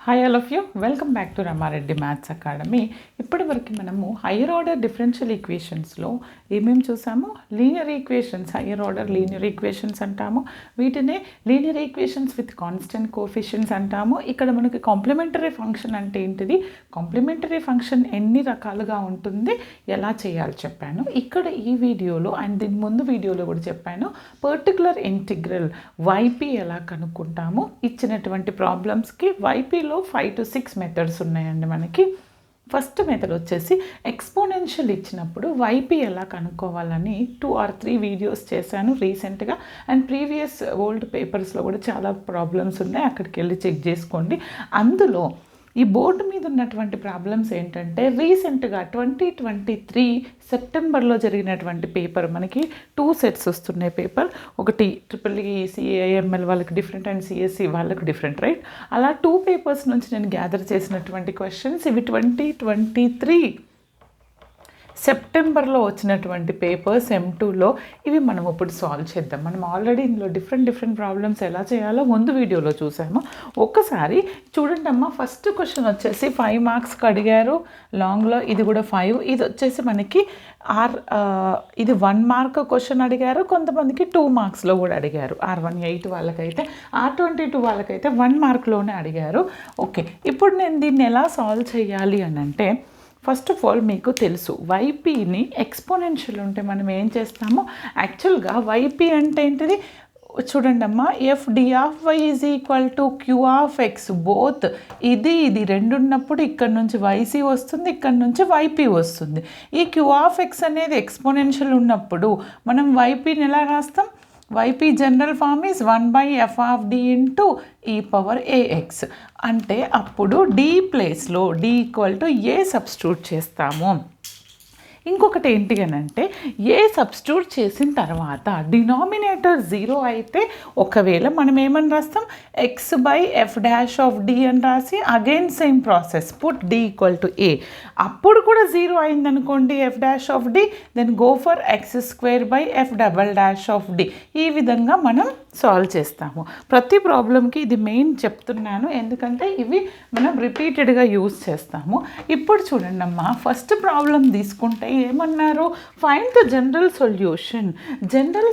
Hi all of you welcome back to Rama Reddy maths academy. ఇప్పటివరకు మనము higher order differential ఈక్వేషన్స్లో ఏమేమి చూసాము? Linear equations, higher order linear equations అంటాము. వీటినే linear equations with constant coefficients అంటాము. ఇక్కడ మనకి కాంప్లిమెంటరీ ఫంక్షన్ అంటే ఏంటిది, కాంప్లిమెంటరీ ఫంక్షన్ ఎన్ని రకాలుగా ఉంటుంది, ఎలా చేయాలో చెప్పాను ఇక్కడ ఈ వీడియోలో. అండ్ దీని ముందు వీడియోలో కూడా చెప్పాను పర్టికులర్ ఇంటిగ్రల్ వైపీ ఎలా కనుక్కుంటాము. ఇచ్చినటువంటి ప్రాబ్లమ్స్కి వైపీలో 5 to 6 మెథడ్స్ ఉన్నాయండి మనకి. ఫస్ట్ మెథడ్ వచ్చేసి ఎక్స్పోనెన్షియల్ ఇచ్చినప్పుడు వైపీ ఎలా కనుక్కోవాలని 2 or 3 వీడియోస్ చేశాను రీసెంట్గా. అండ్ ప్రీవియస్ ఓల్డ్ పేపర్స్లో కూడా చాలా ప్రాబ్లమ్స్ ఉన్నాయి, అక్కడికి వెళ్ళి చెక్ చేసుకోండి. అందులో ఈ బోర్డు మీద ఉన్నటువంటి ప్రాబ్లమ్స్ ఏంటంటే రీసెంట్గా 2023 సెప్టెంబర్లో జరిగినటువంటి పేపర్. మనకి 2 సెట్స్ వస్తున్నాయి పేపర్, ఒకటి EEE CAIML వాళ్ళకి డిఫరెంట్ అండ్ CSE వాళ్ళకి డిఫరెంట్, రైట్? అలా 2 పేపర్స్ నుంచి నేను గ్యాదర్ చేసినటువంటి క్వశ్చన్స్ ఇవి. 2023 సెప్టెంబర్లో వచ్చినటువంటి పేపర్స్ M2లో ఇవి మనం ఇప్పుడు సాల్వ్ చేద్దాం. మనం ఆల్రెడీ ఇందులో డిఫరెంట్ ప్రాబ్లమ్స్ ఎలా చేయాలో ముందు వీడియోలో చూసాము. ఒక్కసారి చూడండి అమ్మా. ఫస్ట్ క్వశ్చన్ వచ్చేసి 5 మార్క్స్కి అడిగారు లాంగ్లో, ఇది కూడా 5. ఇది వచ్చేసి మనకి ఇది 1 మార్క్ క్వశ్చన్ అడిగారు, కొంతమందికి 2 మార్క్స్లో కూడా అడిగారు. R108 వాళ్ళకైతే, R22 వాళ్ళకైతే 1 మార్క్లోనే అడిగారు. ఓకే, ఇప్పుడు నేను దీన్ని ఎలా సాల్వ్ చేయాలి అని అంటే, ఫస్ట్ ఆఫ్ ఆల్ మీకు తెలుసు వైపీని ఎక్స్పోనెన్షియల్ ఉంటే మనం ఏం చేస్తామో, యాక్చువల్గా వైపీ అంటే ఏంటిది చూడండి అమ్మా. FD of y is equal to Q of x, both ఇది రెండు ఉన్నప్పుడు ఇక్కడ నుంచి YC వస్తుంది, ఇక్కడ నుంచి YP వస్తుంది. ఈ Q ఆఫ్ x అనేది ఎక్స్పోనెన్షియల్ ఉన్నప్పుడు మనం వైపీని ఎలా రాస్తాం? YP general form is 1/f of d into e⁻ax. అంటే అప్పుడు D ప్లేస్లో D equal to A substitute చేస్తాము. ఇంకొకటి ఏంటి అని అంటే, ఏ సబ్స్టిట్యూట్ చేసిన తర్వాత డినామినేటర్ 0 అయితే ఒకవేళ మనం ఏమని రాస్తాం, x/f' ఆఫ్ d అని రాసి again same process put d equal to a. అప్పుడు కూడా 0 అయిందనుకోండి f' of d, then go for x²/f" of d. ఈ విధంగా మనం సాల్వ్ చేస్తాము. ప్రతి ప్రాబ్లంకి ఇది మెయిన్ చెప్తున్నాను, ఎందుకంటే ఇవి మనం రిపీటెడ్గా యూజ్ చేస్తాము. ఇప్పుడు చూడండి అమ్మా, ఫస్ట్ ప్రాబ్లం తీసుకుంటే ఏమన్నారు, find the general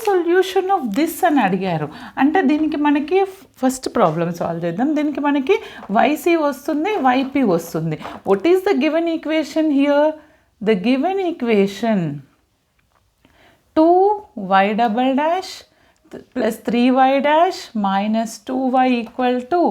solution of this అని అడిగారు. అంటే దీనికి మనకి ఫస్ట్ ప్రాబ్లం సాల్వ్ చేద్దాం. దీనికి మనకి YC వస్తుంది, YP వస్తుంది. What is the given equation here? The given equation 2y" plus 3y' minus 2y equal to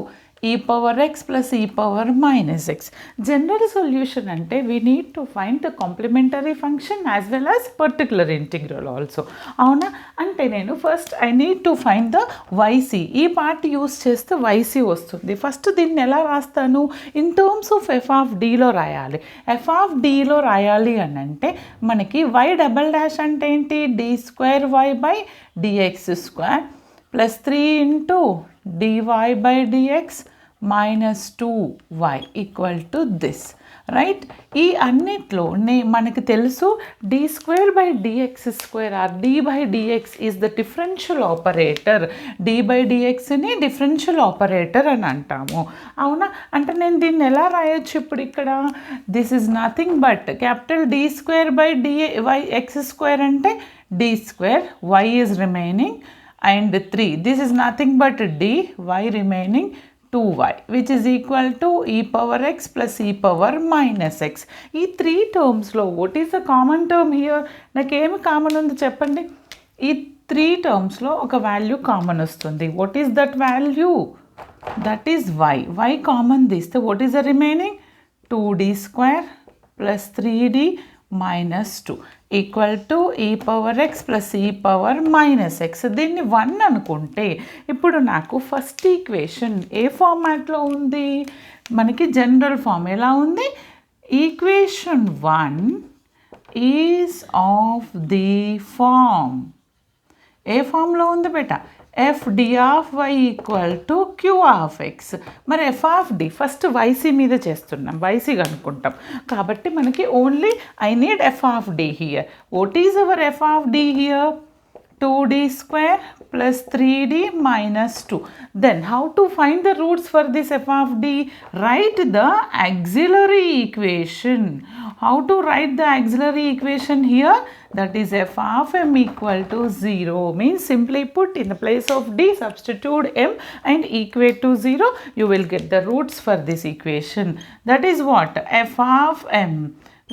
e⁻x plus e⁻x. General solution అంటే we need to find the complementary function as well as particular integral also. అవునా? అంటే నేను first I need to find the YC. ఈ part use చేస్తే YC వస్తుంది. First దీన్ని ఎలా రాస్తాను, in terms of f of dలో రాయాలి. f ఆఫ్ dలో రాయాలి అని అంటే మనకి y" అంటే ఏంటి, d²y/dx² plus 3 into dy/dx minus 2y equal to this, right? ఈ అన్నిట్లో మనకి తెలుసు d²/dx² or d/dx is the differential operator. d/dxని డిఫరెన్షియల్ ఆపరేటర్ అని అంటాము. అవునా? అంటే నేను దీన్ని ఎలా రాయొచ్చు ఇప్పుడు ఇక్కడ, this is nothing but capital d²/dx² అంటే d², y is remaining and 3. This is nothing but d, y remaining 2y, which is equal to e⁻x plus e⁻x. ఈ 3 టర్మ్స్లో what is the common term here? నాకేమి common ఉంది చెప్పండి. ఈ 3 టర్మ్స్లో ఒక value common వస్తుంది. what is that value? that is y. y common తీస్తే what is the remaining? 2d² plus 3d minus 2 equal to e⁻x plus e⁻x. దీన్ని 1 అనుకుంటే ఇప్పుడు నాకు ఫస్ట్ ఈక్వేషన్ ఏ ఫార్మాట్లో ఉంది, మనకి జనరల్ ఫార్మ్ ఎలా ఉంది, equation 1 is of the form. ఏ ఫామ్లో ఉంది బేటా, FD of y equal to Q of x. మరి f of d first YC మీద చేస్తున్నాం, YC కనుక్కుంటాం కాబట్టి మనకి only I need f of d here. What is our f of d here? 2d square plus 3d minus 2. Then how to find the roots for this f of d? Write the auxiliary equation. How to write the auxiliary equation here? That is f of m equal to 0. Means simply put, in the place of d substitute m and equate to 0. You will get the roots for this equation. That is what? F of m,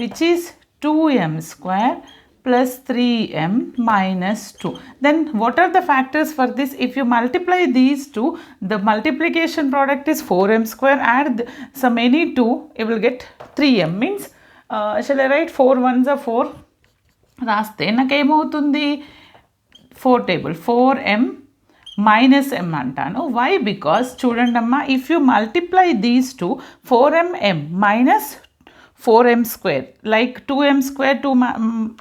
which is 2m square plus 3m minus 2. Then what are the factors for this? If you multiply these two, the multiplication product is 4m square. Add some any 2, you will get 3m. Means shall I write 4 ones are 4? రాస్తే నాకేమవుతుంది 4 table 4m minus m అంటాను. Why? Because చూడండి అమ్మా, if you multiply these two 4mm minus 4m square, like 2m square 2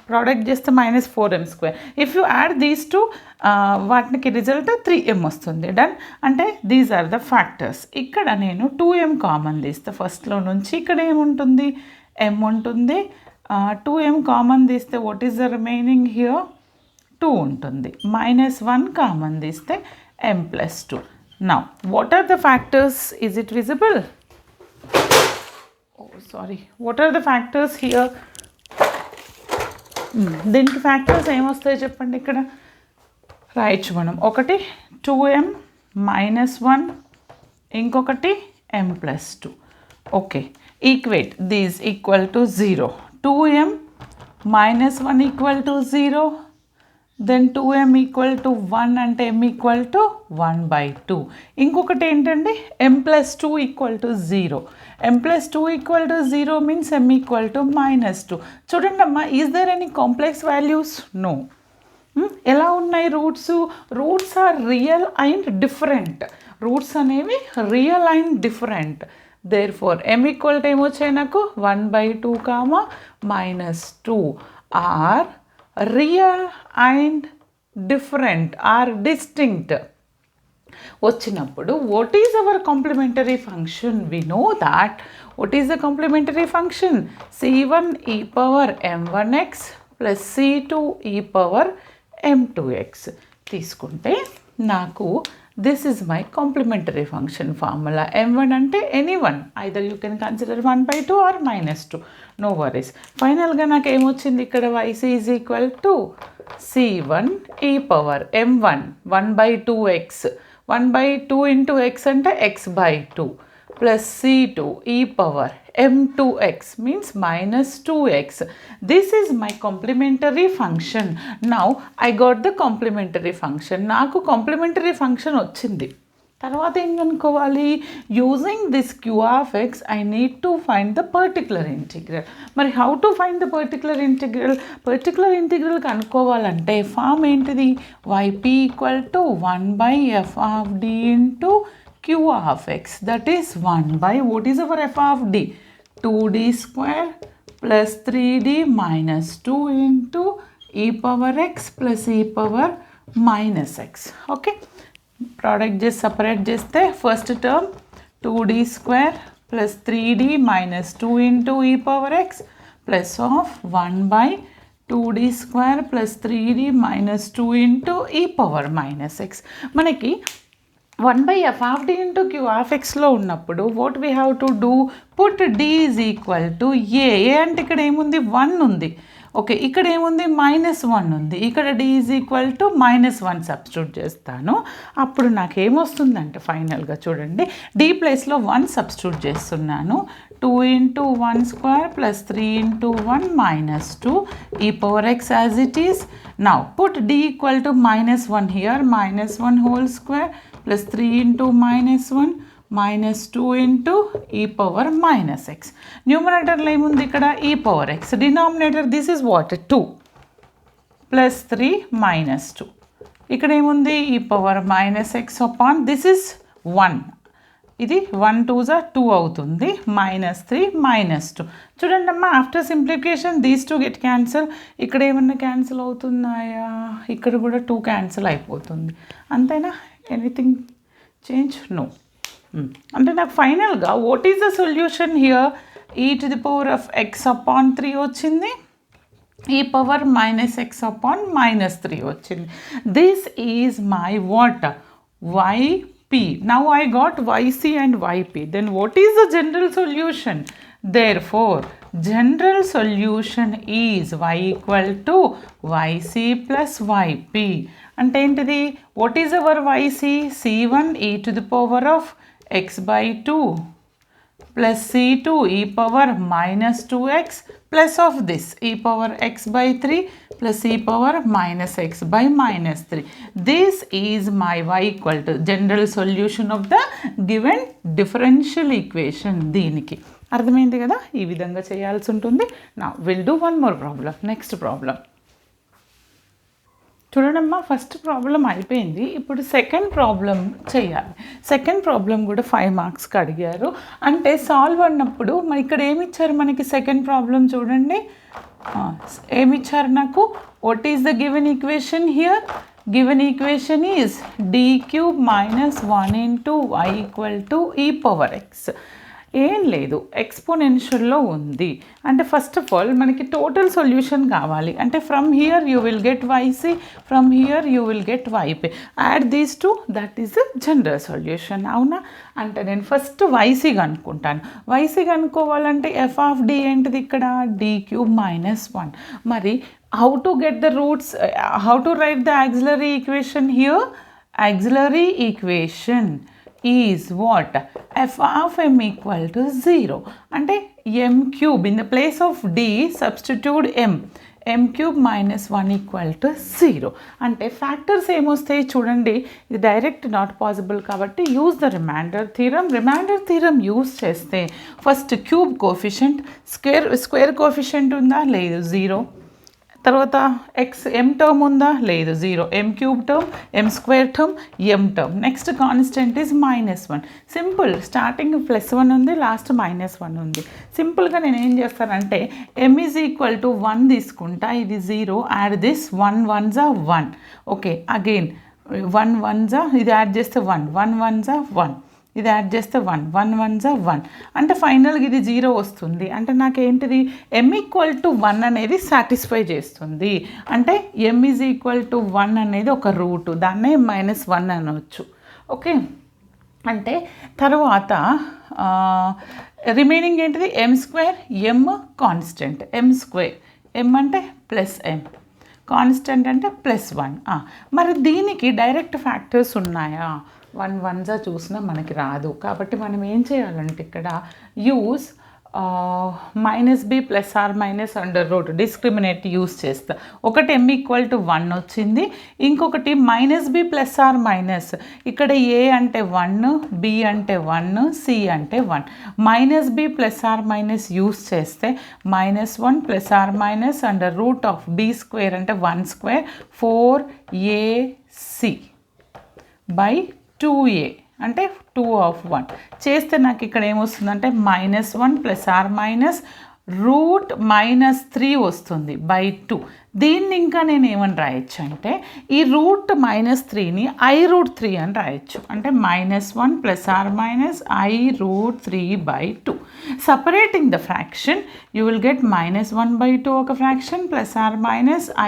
product చేస్తే minus 4m square. If you add these two వాటికి result 3m వస్తుంది. Done. అంటే these are the factors. ఇక్కడ నేను 2m common తీస్తే ఫస్ట్లో నుంచి ఇక్కడ ఏముంటుంది? m ఉంటుంది. 2m కామన్ తీస్తే what is the remaining here? 2 ఉంటుంది. -1 కామన్ తీస్తే m plus 2. Now what are the factors? Is it visible? What are the factors here? దీనికి ఫ్యాక్టర్స్ ఏమొస్తాయి చెప్పండి. ఇక్కడ రాయొచ్చు మనం. ఒకటి 2m -1, ఇంకొకటి m plus 2. Okay, equate these equal to 0. 2m -1 equal to 0. Then 2m equal to 1 అంటే m equal to 1/2. ఇంకొకటి ఏంటండి? m plus 2 equal to 0. m plus 2 equal to 0 means m equal to -2. చూడండి అమ్మా, is there any complex values? No. ఎలా ఉన్నాయి roots? Roots are real and different. Roots అనేవి real and different. Therefore m equal to ఏమొచ్చాయి నాకు? 1/2 comma -2 are real and different or distinct వచ్చినప్పుడు what is our complementary function? We know that. What is the complementary function? c1 e power m1x plus c2 e power m2x తీసుకుంటే నాకు this is my complementary function formula. m1 అంటే anyone, either you can consider 1/2 or -2. No worries. ఫైనల్గా నాకు ఏమొచ్చింది ఇక్కడ? yc is equal to c1 e power m1 1/2x, 1/2 into x అంటే x/2 plus c2 e power m2x means -2x. This is my complementary function. Now I got the complementary function. నాకు complementary function వచ్చింది. తర్వాత ఏం కనుక్కోవాలి? Using this q of x I need to find the particular integral. మరి how to find the particular integral? particular integral కనుక్కోవాలంటే form ఏంటిది? yp equal to 1/f of d into q of x. That is 1/, what is our f of d? 2d square plus 3d minus 2 into e power x plus e power minus x. Okay, product just separate చేస్తే first term 2d square plus 3d minus 2 into e power x plus of 1/2d square plus 3d minus 2 into e power minus x. మనకి 1/f of d into q of x లో ఉన్నప్పుడు what we have to do? put d is equal to a. అంటే ఇక్కడ ఏముంది? 1 ఉంది. Okay, ఇక్కడ ఏముంది? -1 ఉంది. ఇక్కడ d is equal to -1 substitute చేస్తాను. అప్పుడు నాకు ఏమొస్తుందంటే ఫైనల్గా చూడండి, d ప్లేస్లో 1 సబ్స్టిట్యూట్ చేస్తున్నాను. 2 into 1 square plus 3 into 1 minus 2 e power x as it is. Now put d equal to -1 here, -1 whole square plus 3 into -1 minus 2 into e power minus x. న్యూమరేటర్లో ఏముంది? ఇక్కడ e power x. Denominator this is what? 2 plus 3 minus 2. ఇక్కడ ఏముంది? e power minus x upon this is 1. ఇది 1 2s are 2 అవుతుంది. -3 -2. చూడండి అమ్మా, after simplification these 2 get cancel. ఇక్కడ ఏమన్నా క్యాన్సిల్ అవుతున్నాయా? ఇక్కడ కూడా 2 క్యాన్సిల్ అయిపోతుంది. అంతేనా? Anything change? నో. అంటే నాకు ఫైనల్గా what is the solution here? e to the power of x upon 3 వచ్చింది. e power minus x upon minus 3 వచ్చింది. This is my what? yp. Now I got yc and yp. Then what is the general solution? Therefore, general solution is y equal to yc plus yp. అంటే ఏంటిది? What is our yc? c1 e to the power of x by 2 plus c2 e power minus 2x plus of this e power x by 3 plus e power minus x by minus 3. This is my y equal to general solution of the given differential equation. దీనికి అర్థమైంది కదా? ఈ విధంగా చేయాల్సి ఉంటుంది. Now we'll do one more problem. Next problem. చూడమ్మా, first problem అయిపోయింది. ఇప్పుడు సెకండ్ ప్రాబ్లం చేయాలి. సెకండ్ ప్రాబ్లం కూడా 5 మార్క్స్కి అడిగారు. అంటే సాల్వ్ అన్నప్పుడు మరి ఇక్కడ ఏమి ఇచ్చారు మనకి? సెకండ్ ప్రాబ్లం చూడండి, ఏమి ఇచ్చారు నాకు? What is the given equation here? Given equation is d cube minus 1 into y equal to e power x. ఏం లేదు, ఎక్స్పోనెన్షియల్లో ఉంది. అంటే ఫస్ట్ ఆఫ్ ఆల్ మనకి టోటల్ సొల్యూషన్ కావాలి. అంటే from here you will get YC, from here you will get YP. Add these two, that is the general solution. అవునా? అంటే నేను ఫస్ట్ వైసీ కనుక్కుంటాను. వైసీ కనుక్కోవాలంటే ఎఫ్ ఆఫ్ డి ఏంటిది ఇక్కడ? d cube minus 1. మరి how to get the roots, how to write the auxiliary equation here? Auxiliary equation is what? F of m equal to 0. అంటే m cube in the place of d substitute m cube minus 1 equal to 0. అంటే factors ఏమొస్తాయి చూడండి, ఇది direct not possible కాబట్టి use the remainder theorem. Remainder theorem use చేస్తే first cube coefficient, square coefficient ఉందా? లేదు, 0. తర్వాత ఎక్స్ ఎం టర్మ్ ఉందా? లేదు, 0. M cube term, m square term, m term. Next constant is -1. Simple, starting +1 ఉంది, last -1 ఉంది. సింపుల్గా నేను ఏం చేస్తానంటే m ఈజ్ ఈక్వల్ టు 1 తీసుకుంటా, ఇది 0, add this 1 1s 1. Okay, again 1 1s, ఇది యాడ్ చేస్తే 1 1 1s 1, ఇది యాడ్ చేస్తే 1 1 1s 1. అంటే ఫైనల్గా ఇది 0 వస్తుంది. అంటే నాకేంటిది? m ఈక్వల్ టు 1 అనేది సాటిస్ఫై చేస్తుంది. అంటే m ఈజ్ ఈక్వల్ టు 1 అనేది ఒక రూటు, దాన్నే -1 అనవచ్చు. ఓకే, అంటే తర్వాత రిమైనింగ్ ఏంటిది? m square, m constant, m square, m అంటే +m, కాన్స్టెంట్ అంటే +1. మరి దీనికి డైరెక్ట్ ఫ్యాక్టర్స్ ఉన్నాయా? 1 1s చూసినా మనకి రాదు. కాబట్టి మనం ఏం చేయాలంటే ఇక్కడ use -b + r - under root discriminate use చేస్తా. ఒకటి m ఈక్వల్ టు 1 వచ్చింది, ఇంకొకటి -b + r - ఇక్కడ a అంటే 1, b అంటే 1, c అంటే 1. -b + r - యూస్ చేస్తే -1 + r - under root of b square అంటే 1 స్క్వేర్ 4ac బై 2a అంటే 2 of 1 చేస్తే నాకు ఇక్కడ ఏమొస్తుందంటే -1 + r రూట్ -3 వస్తుంది బై 2. దీన్ని ఇంకా నేను ఏమని రాయొచ్చు అంటే ఈ రూట్ -3ని i√3 అని రాయొచ్చు. అంటే -1 + r i√3 by 2. Separating the fraction you will get -1/2 ఒక ఫ్రాక్షన్ + r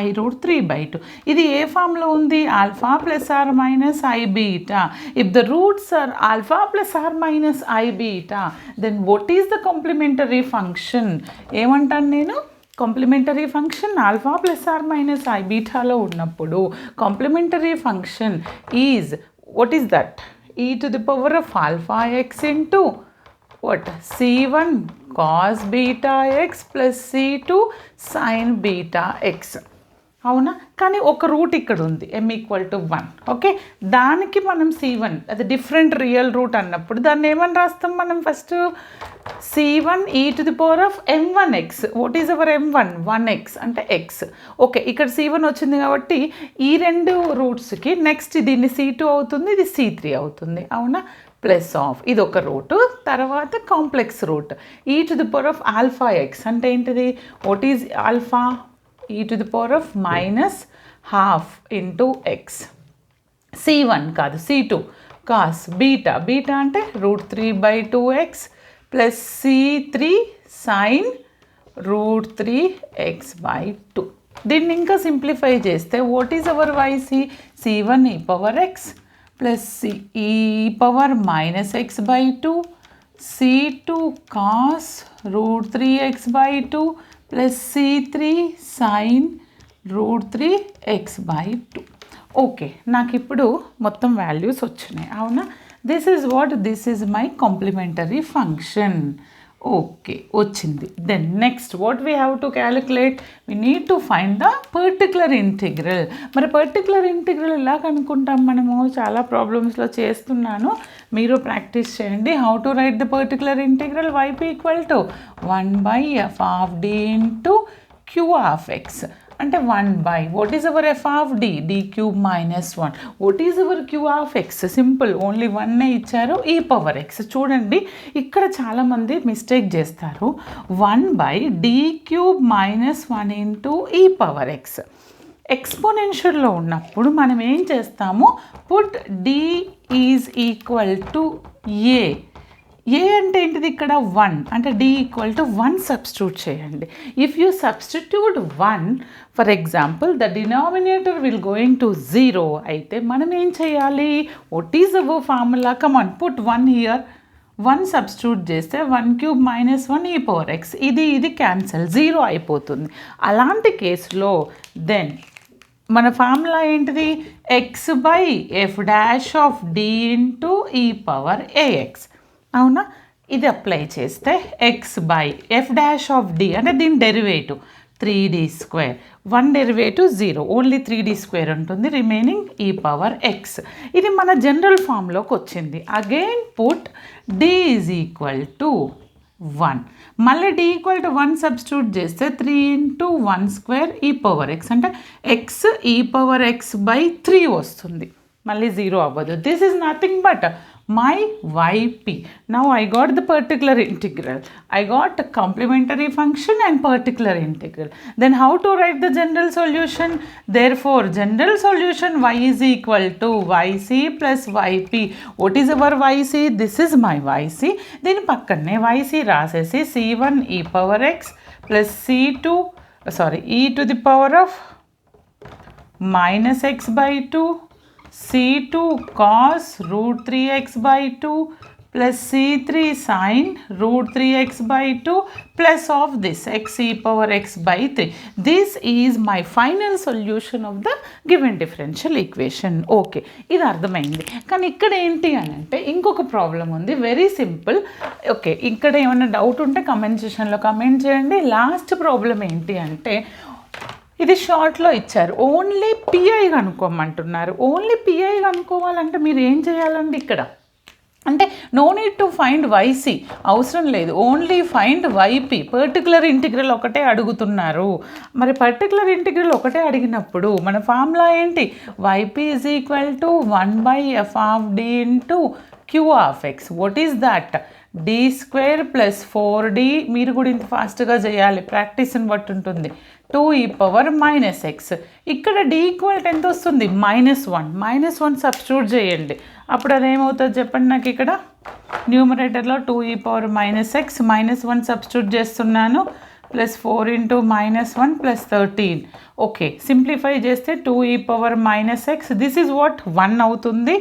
i√3 బై 2. ఇది ఏ ఫామ్లో ఉంది? Alpha + r i beta. If the roots are alpha + r i beta, then what is the complementary function? ఏమంటాను నేను? Complementary function alpha + r i బీటాలో ఉన్నప్పుడు complementary function is what is that? e to the power of alpha x into what? c1 cos beta x plus c2 sin beta x. అవునా? కానీ ఒక route ఇక్కడ ఉంది m equal to 1. Okay, దానికి మనం c1 అది డిఫరెంట్ రియల్ రూట్ అన్నప్పుడు దాన్ని ఏమని రాస్తాం మనం? First c1 e to the power of m1x. What is hour m1? 1x అంటే x. ఓకే, ఇక్కడ c1 వచ్చింది కాబట్టి ఈ రెండు రూట్స్కి నెక్స్ట్ దీన్ని c2 అవుతుంది, ఇది c3 అవుతుంది. అవునా? ప్లస్ ఆఫ్ ఇది ఒక రూట్. తర్వాత complex root e to the power of alpha x అంటే ఏంటిది? What is alpha? e to the power of -12 into x. c1 కాదు, c2 cos బీటా. బీటా అంటే √3/2x plus c3 sin √3x/2. దీన్ని ఇంకా simplify చేస్తే what is our yc? c1 e⁻x plus e⁻−x/2 c2 cos √3x/2 plus c3 sin √3x/2. Okay, నాకు ఇప్పుడు మొత్తం values వచ్చినాయి అవునా? This is my complementary function. Okay, వచ్చింది. Then next what we have to calculate? We need to find the particular integral. మరి particular integral ఎలా కనుక్కుంటాం మనము? చాలా ప్రాబ్లమ్స్లో చేస్తున్నాను, మీరు ప్రాక్టీస్ చేయండి. How to write the particular integral? yp = 1/f(d) into q(x). అంటే 1/, what is our f(d)? d³ - 1. what is our q(x)? Simple, only 1 ఇచ్చారు, e⁻x. చూడండి ఇక్కడ చాలామంది మిస్టేక్ చేస్తారు. 1/d³ - 1 into e⁻x. ఎక్స్పోనెన్షియల్లో ఉన్నప్పుడు మనం ఏం చేస్తాము? Put d is equal to a. ఏ అంటే ఏంటిది? ఇక్కడ 1 అంటే d = 1 సబ్స్టిట్యూట్ చేయండి. If you substitute 1, for example the denominator will going to 0 అయితే మనం ఏం చేయాలి? What is hour formula? Come on, put 1 here. 1 substitute చేస్తే 1³ - 1 e⁻x. ఇది క్యాన్సల్, 0 అయిపోతుంది. అలాంటి కేసులో దెన్ మన ఫార్ములా ఏంటిది? x/f' into e⁻ax. అవునా? ఇది అప్లై చేస్తే x/f' అంటే దీని derivative 3d². 1 derivative 0, only 3d² ఉంటుంది, రిమైనింగ్ e⁻x. ఇది మన జనరల్ ఫామ్లోకి వచ్చింది. Again put d is equal to 1. మళ్ళీ d = 1 సబ్స్టిట్యూట్ చేస్తే 3 into 1² e⁻x అంటే x e⁻x/3 వస్తుంది. మళ్ళీ 0 అవ్వదు. This is nothing but my yp. Now I got the particular integral. I got a complementary function and particular integral. Then how to write the general solution? Therefore, general solution y is equal to yc plus yp. What is our yc? This is my yc. దీని పక్కనే yc రాసేసి c1 e⁻x plus c2 e⁻x/2 c2 cos √3x/2 plus c3 sin √3x/2 plus of this x e⁻x/3. This is my final solution of the given differential equation. Okay, ఇది అర్థమైంది. కానీ ఇక్కడ ఏంటి అని అంటే ఇంకొక ప్రాబ్లం ఉంది, వెరీ సింపుల్. ఓకే, ఇక్కడ ఏమైనా డౌట్ ఉంటే కమెంట్ సెషన్లో కమెంట్ చేయండి. లాస్ట్ ప్రాబ్లం ఏంటి అంటే ఇది షార్ట్లో ఇచ్చారు, ఓన్లీ పిఐ కనుక్కోమంటున్నారు. ఓన్లీ పిఐ కనుక్కోవాలంటే మీరు ఏం చేయాలండి? ఇక్కడ అంటే no need to find yc, అవసరం లేదు, only find yp. Particular integral ఒకటే అడుగుతున్నారు. మరి పర్టికులర్ ఇంటిగ్రల్ ఒకటే అడిగినప్పుడు మన ఫార్ములా ఏంటి? yp is equal to 1/f(d) into q(x). What is that? d² + 4d. మీరు కూడా ఇంత ఫాస్ట్గా చేయాలి, ప్రాక్టీస్ని బట్టి ఉంటుంది. 2 e⁻−x. ఇక్కడ d = ఎంత వస్తుంది? -1. -1 సబ్స్టిట్యూట్ చేయండి, అప్పుడు అదేమవుతుంది చెప్పండి నాకు? ఇక్కడ న్యూమరేటర్లో 2 e⁻−x -1 సబ్స్టిట్యూట్ చేస్తున్నాను, plus 4 into -1 plus 13. Okay, simplify చేస్తే 2 e⁻−x, దిస్ ఈజ్ వాట్ 1 అవుతుంది.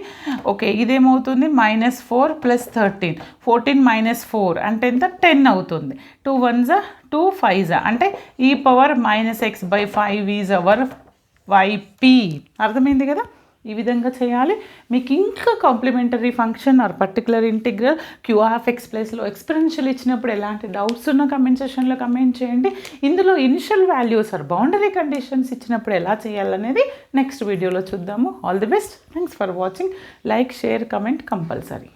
ఓకే, ఇదేమవుతుంది? -4 + 13, 14 - 4 అంటే ఎంత? 10 అవుతుంది. 2 1s 2 5s అంటే e⁻−x/5 ఈజ్ అవర్ yp. అర్థమైంది కదా? ఈ విధంగా చేయాలి. మీకు ఇంకా complementary function or particular integral q(x) ప్లేస్లో ఎక్స్పెరెన్షియల్ ఇచ్చినప్పుడు ఎలాంటి డౌట్స్ ఉన్న కమెంట్ సెషన్లో కమెంట్ చేయండి. ఇందులో initial values or boundary conditions ఇచ్చినప్పుడు ఎలా చేయాలనేది నెక్స్ట్ వీడియోలో చూద్దాము. All the best. Thanks for watching. Like, share, comment compulsory.